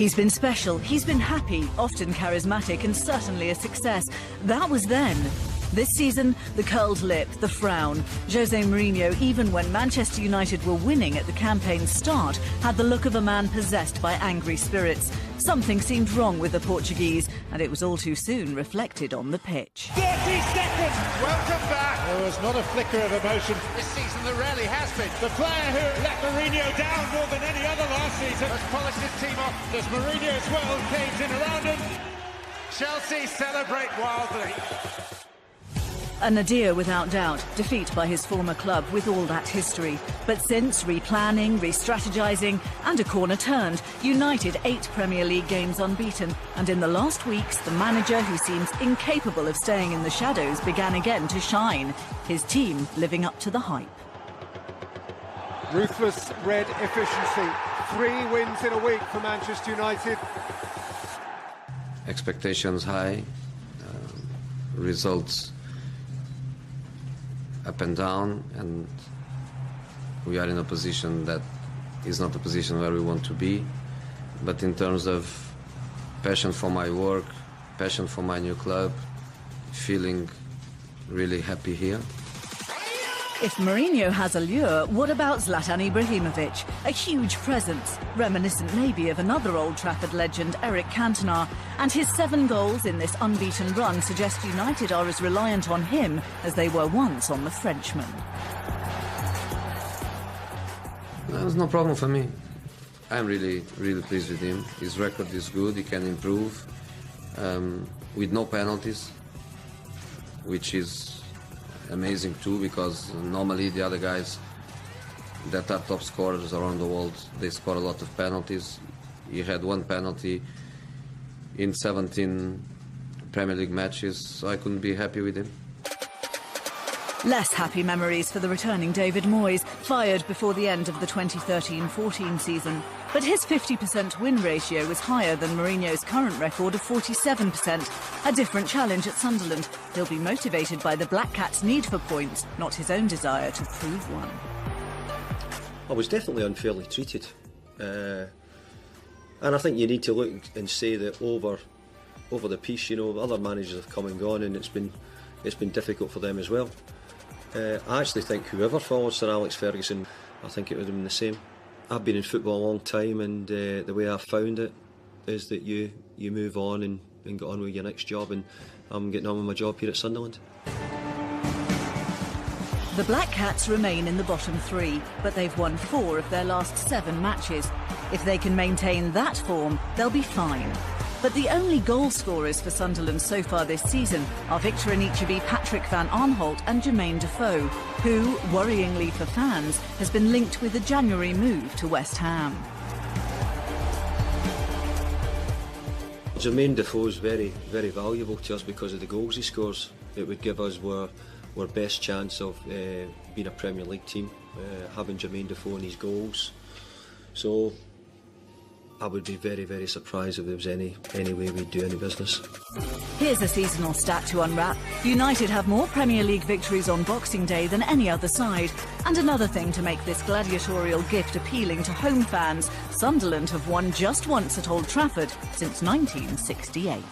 He's been special, he's been happy, often charismatic and certainly a success. That was then. This season, the curled lip, the frown. Jose Mourinho, even when Manchester United were winning at the campaign's start, had the look of a man possessed by angry spirits. Something seemed wrong with the Portuguese, and it was all too soon reflected on the pitch. 30 seconds! Welcome back! There was not a flicker of emotion. This season there rarely has been. The player who let Mourinho down more than any other last season has polished his team off. Does Mourinho as well, caves in around him. Chelsea celebrate wildly. A nadir without doubt, defeat by his former club with all that history. But since replanning, re-strategising and a corner turned, United 8 Premier League games unbeaten. And in the last weeks, the manager who seems incapable of staying in the shadows began again to shine. His team living up to the hype. Ruthless red efficiency. 3 wins in a week for Manchester United. Expectations high, results up and down, and we are in a position that is not the position where we want to be. But in terms of passion for my work, passion for my new club, feeling really happy here. If Mourinho has allure, what about Zlatan Ibrahimovic? A huge presence, reminiscent maybe of another Old Trafford legend, Eric Cantona. And his 7 goals in this unbeaten run suggest United are as reliant on him as they were once on the Frenchman. That was no problem for me. I'm really pleased with him. His record is good, he can improve. With no penalties, which is amazing too, because normally the other guys that are top scorers around the world, they score a lot of penalties. He had 1 penalty in 17 Premier League matches, so I couldn't be happy with him. Less happy memories for the returning David Moyes, fired before the end of the 2013-14 season. But his 50% win ratio was higher than Mourinho's current record of 47%. A different challenge at Sunderland. He'll be motivated by the Black Cats' need for points, not his own desire to prove one. I was definitely unfairly treated. And I think you need to look and say that over the piece, you know, other managers have come and gone, and it's been difficult for them as well. I actually think whoever followed Sir Alex Ferguson, I think it would have been the same. I've been in football a long time, and the way I've found it is that you move on and get on with your next job, and I'm getting on with my job here at Sunderland. The Black Cats remain in the bottom 3, but they've won 4 of their last 7 matches. If they can maintain that form, they'll be fine. But the only goal scorers for Sunderland so far this season are Victor Anichebe, Patrick van Aanholt and Jermaine Defoe, who, worryingly for fans, has been linked with a January move to West Ham. Jermaine Defoe is very valuable to us because of the goals he scores. It would give us our best chance of being a Premier League team, having Jermaine Defoe in his goals. So I would be very surprised if there was any way we'd do any business. Here's a seasonal stat to unwrap. United have more Premier League victories on Boxing Day than any other side. And another thing to make this gladiatorial gift appealing to home fans, Sunderland have won just once at Old Trafford since 1968.